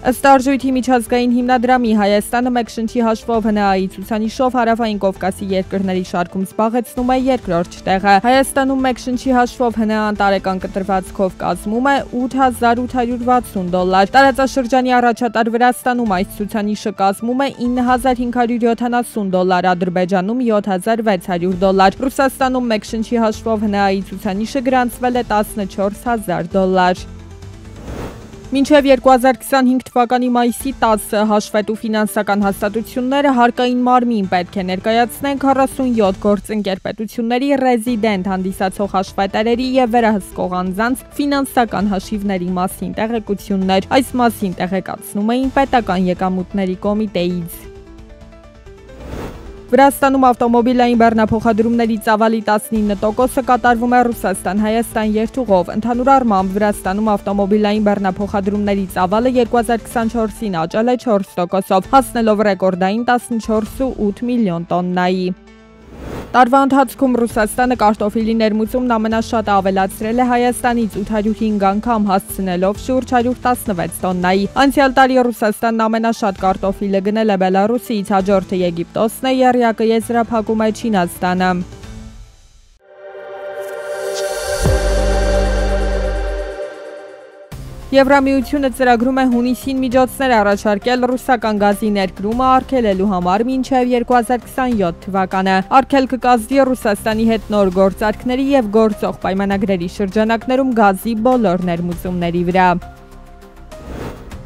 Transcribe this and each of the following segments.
Ըստ արժույթի միջազգային հիմնադրամի Հայաստանը մեկ շնչի հաշվով ՀՆԱ-ի ցուցանիշով Հարավային Կովկասի երկրների շարքում զբաղեցնում է երկրորդ տեղը։ Հայաստանում մեկ շնչի հաշվով ՀՆԱ-ն տարեկան կտրվածքով կազմում է $8,860։ Տարածաշրջանի առաջատար Վրաստանում այս ցուցանիշը կազմում է $9,570, Ադրբեջանում $7,600։ Ռուսաստանում մեկ շնչի հաշվով ՀՆԱ-ի ցուցանիշը գրանցվել է $14,000։ Մինչև 2025 թվականի մայիսի 10-ը հաշվետու ֆինանսական հաստատությունները հարկային մարմին պետք է ներկայացնեն 47 գործընկեր պետությունների ռեզիդենտ հանդիսացող հաշվետերերի և վերահսկող անձանց ֆինանսական հաշիվների մասին տեղեկություններ։ Այս մասին տեղեկացնում էին պետական եկամուտների կոմիտեից։ Վրաստանում ավտոմոբիլային բեռնափոխադրումների ծավալի 19%-ը կատարվում է Ռուսաստան-Հայաստան երթուղով։ Ընդհանուր առմամբ Վրաստանում ավտոմոբիլային բեռնափոխադրումների ծավալը 2024-ին աճել է 4%-ով, հասնելով ռեկորդային 14,8 միլիոն տոննայի։ Տարվա ընթացքում Ռուսաստանը կարտոֆիլի ներմուծումն ամենաշատը ավելացրել է Հայաստանից 805 անգամ, հասցնելով շուրջ 116 տոննայի։ Անցյալ տարի Ռուսաստանն ամենաշատ կարտոֆիլը գնել է Բելարուսից, հաջորդը Եգիպտոսն է, եռյակը եզրափակում է Չինաստանը։ Եվրամիությունը ծրագրում է հունիսին միջոցներ առաջարկել ռուսական գազի ներկրումը արգելելու համար մինչև 2027 թվականը։ Արգելքը կազդի Ռուսաստանի հետ նոր գործարքների և գործող պայմանագրերի շրջանակներում գազի բոլոր ներմուծումների վրա։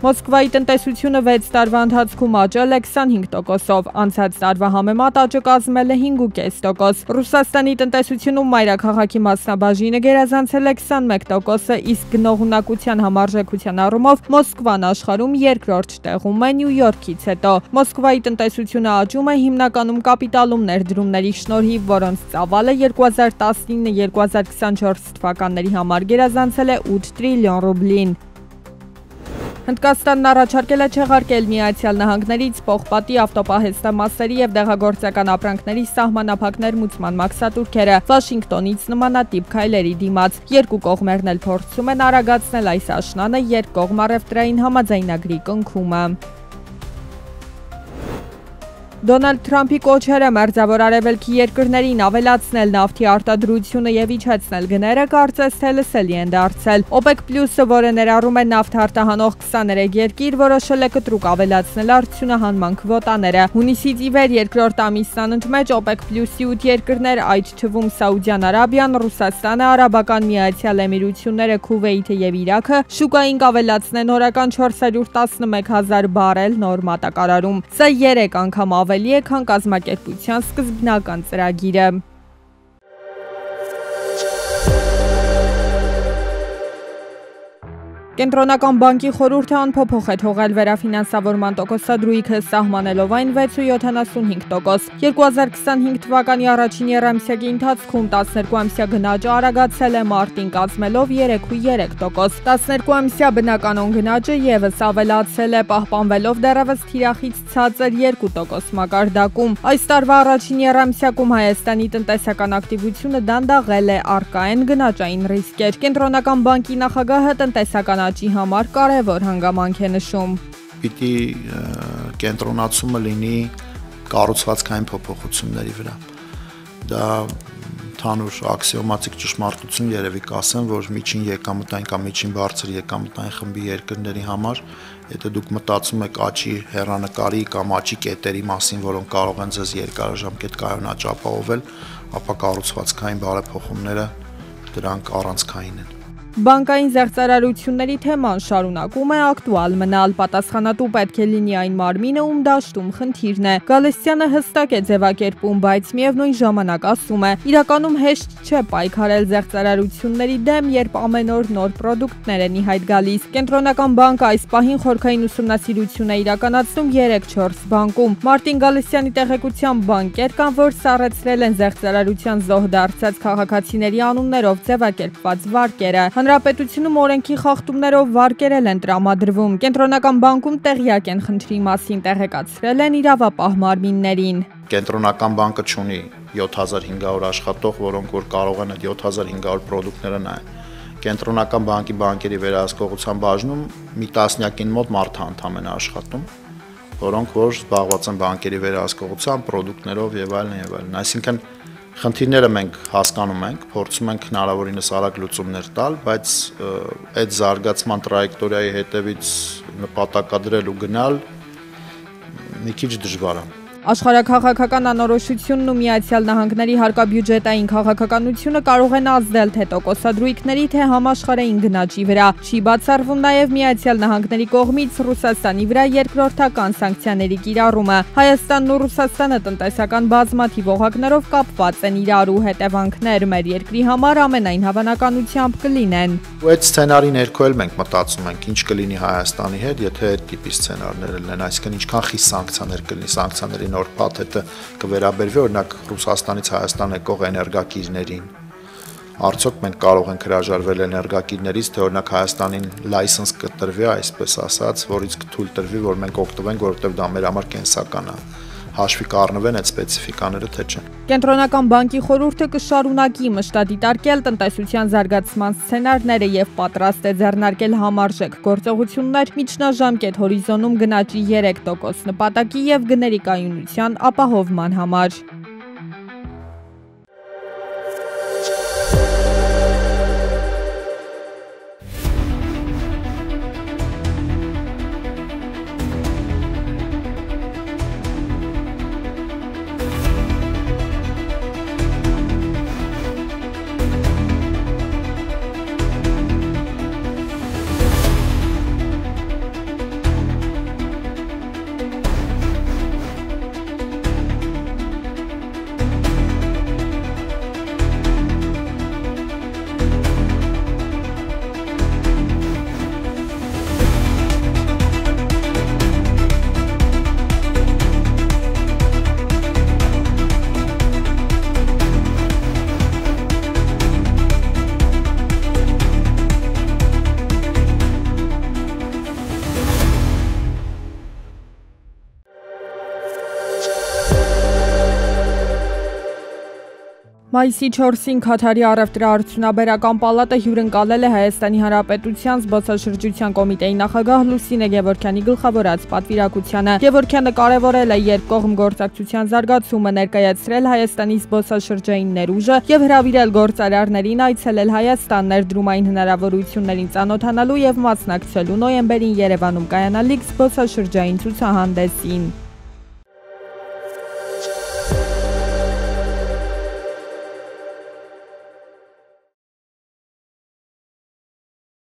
Մոսկվայի տնտեսությունը 6 տարվա ընթացքում աճել է 25%-ով, անցած տարվա համեմատ աճը կազմել է 5,5%։ Ռուսաստանի տնտեսությունում մայրաքաղաքի մասնաբաժինը գերազանցել է 21%-ը, իսկ գնողունակության համարժեքության առումով Մոսկվան աշխարհում երկրորդ տեղում է Նյու Յորքից հետո։ Մոսկվայի տնտեսությունը աճում է հիմնականում կապիտալում ներդրումների շնորհիվ, որոնց ծավալը 2019-2024 թվականների համար գերազանցել է 8 տրիլիոն ռուբլին։ Հնդկաստանն առաջարկել է չեղարկել Միացյալ Նահանգներից պողպատի, ավտոպահեստամասերի և դեղագործական ապրանքների սահմանափակ ներմուծման մաքսատուրքերը Վաշինգտոնից նմանատիպ քայլերի դիմաց։ Երկու կողմերն էլ փորձում են արագացնել այս աշնանը երկկողմ առևտրային համաձայնագրի կնքումը։ Դոնալդ Թրամփի կոչերը Մերձավոր Արևելքի երկրներին ավելացնել նավթի արտադրությունը և իջեցնել գները կարծես թե լսելի են դարձել։ OPEC+-ը, որը ներառում է նավթ արտահանող 23 երկիր, որոշել է կտրուկ ավելացնել արդյունահանման քվոտաները։ Հունիսից ի վեր երկրորդ ամիսն անընդմեջ OPEC+-ի 8 երկրներ, այդ թվում Սաուդյան Արաբիան, Ռուսաստանը, Արաբական Միացյալ Էմիրությունները, Քուվեյթը և Իրաքը, շուկային կավելացնեն օրական 411,000 բարել նոր մատակարարում։ Սա 3 անգամ ավելի է, քան կազմակերպության սկզբնական ծրագիրը։ Կենտրոնական բանկի խորհուրդը անփոփոխ է թողել վերաֆինանսավորման տոկոսադրույքը, սահմանելով այն 6,75%։ 2025 թվականի առաջին եռամսյակի ընթացքում 12-ամսյա գնաճը արագացել է մարտին, կազմելով 3,3%։ 12-ամսյա բնականոն գնաճը ևս ավելացել է, պահպանվելով դեռևս թիրախից ցածր 2% մակարդակում։ Այս տարվա առաջին եռամսյակում Հայաստանի տնտեսական ակտիվությունը դանդաղել է, առկա են գնաճային ռիսկեր։ Կենտրոնական բանկի նախագահը տնտեսական աճի համար կարևոր հանգամանք է նշում։ Պիտի կենտրոնացումը լինի կառուցվածքային փոփոխությունների վրա։ Դա ընդհանուր աքսիոմատիկ ճշմարտություն երևի կասեմ, որ միջին եկամտային կամ միջին բարձր եկամտային խմբի երկրների համար, եթե դուք մտածում եք աճի հեռանկարի կամ աճի կետերի մասին, որոնք կարող են ձեզ երկարաժամկետ կայունաճ ապահովել, ապա կառուցվածքային բարեփոխումները դրանք առանցքային են։ Բանկային զեղծարարությունների թեման շարունակում է ակտուալ մնալ, պատասխանատու պետք է լինի այն մարմինը, ում դաշտում խնդիրն է։ Գալստյանը հստակ է ձևակերպում, բայց միևնույն ժամանակ ասում է, իրականում հեշտ չէ պայքարել զեղծարարությունների դեմ, երբ ամեն օր նոր պրոդուկտներ են ի հայտ գալիս։ Կենտրոնական բանկը այս պահին խորքային ուսումնասիրություն է իրականացնում 3-4 բանկում։ Մարտին Գալստյանի տեղեկությամբ բանկեր կան, որ սառեցրել են զեղծարարության զոհ դարձած քաղաքացիների անուններով ձևակերպված վարկերը։ Հանրապետությունում օրենքի խախտումներով վարկերել են տրամադրվում։ Կենտրոնական բանկում տեղյակ են խնդրի մասին, տեղեկացրել են իրավապահ մարմիններին։ Կենտրոնական բանկը ունի 7500 աշխատող, որոնք որ կարող են այդ 7500 պրոդուկտները նայել։ կենտրոնական բանկի բանկերի վերահսկողության բաժնում մի տասնյակին մոտ մարդ ընդամենը աշխատում, որոնք որ զբաղված են բանկերի վերահսկողությամբ, պրոդուկտներով եւ այլն, այսինքն խնդիրները մենք հասկանում ենք, փորձում ենք հնարավորինս արագ լուծումներ տալ, բայց այդ զարգացման տրայեկտորիայի հետևից նպատակադրել ու գնալ մի քիչ դժվար է։ Աշխարհաքաղաքական անորոշությունն ու Միացյալ Նահանգների հարկաբյուջետային քաղաքականությունը կարող են ազդել թե տոկոսադրույքների, թե համաշխարհային գնաճի վրա։ Չի բացառվում նաև Միացյալ Նահանգների կողմից Ռուսաստանի վրա երկրորդական սանկցիաների կիրառումը։ Հայաստանն ու Ռուսաստանը տնտեսական բազմաթիվ օղակներով կապված են իրար ու հետևանքներ մեր երկրի համար ամենայն հավանականությամբ կլինեն։ Ու այդ սցենարի ներքո էլ մենք մտածում ենք ինչ կլինի Հայաստանի հետ, եթե այդ տիպի սցենարներ լինեն, այսինքն ինչքան խիստ սանկցիաներ կլինի, սանկցիաների նոր փաթեթը կվերաբերվի օրինակ Ռուսաստանից Հայաստան եկող էներգակիրներին։ Արդյոք մենք կարող ենք հրաժարվել էներգակիրներից, թե օրինակ Հայաստանին լայսենս կտրվի, այսպես ասած, որից կթույլ տրվի, որ մենք օգտվենք, որովհետև դա մեր համար կենսական է։ Հաշվի կառնվեն այդ սպეციფիկաները, թե չէ։ Կենտրոնական բանկի խորհուրդը կշարունակի մշտադիտարկել տնտեսության զարգացման սցենարները եւ պատրաստ է ձեռնարկել համարժեք գործողություններ միջնաժամկետ հորիզոնում գնաճի 3% նպատակի եւ գների կայունության ապահովման համար։ Մայիսի 4-ին Քաթարի առևտրաարդյունաբերական պալատը հյուրընկալել է Հայաստանի Հանրապետության զբոսաշրջության կոմիտեի նախագահ Լուսինե Գևորգյանի գլխավորած պատվիրակությանը։ Գևորգյանը կարևորել է երկկողմ գործակցության զարգացումը, ներկայացրել Հայաստանի զբոսաշրջային ներուժը եւ հրավիրել գործարարներին այցելել Հայաստան ներդրումային հնարավորություններին ծանոթանալու եւ մասնակցելու նոյեմբերին Երևանում կայանալիք զբոսաշրջային ցուցահանդեսին։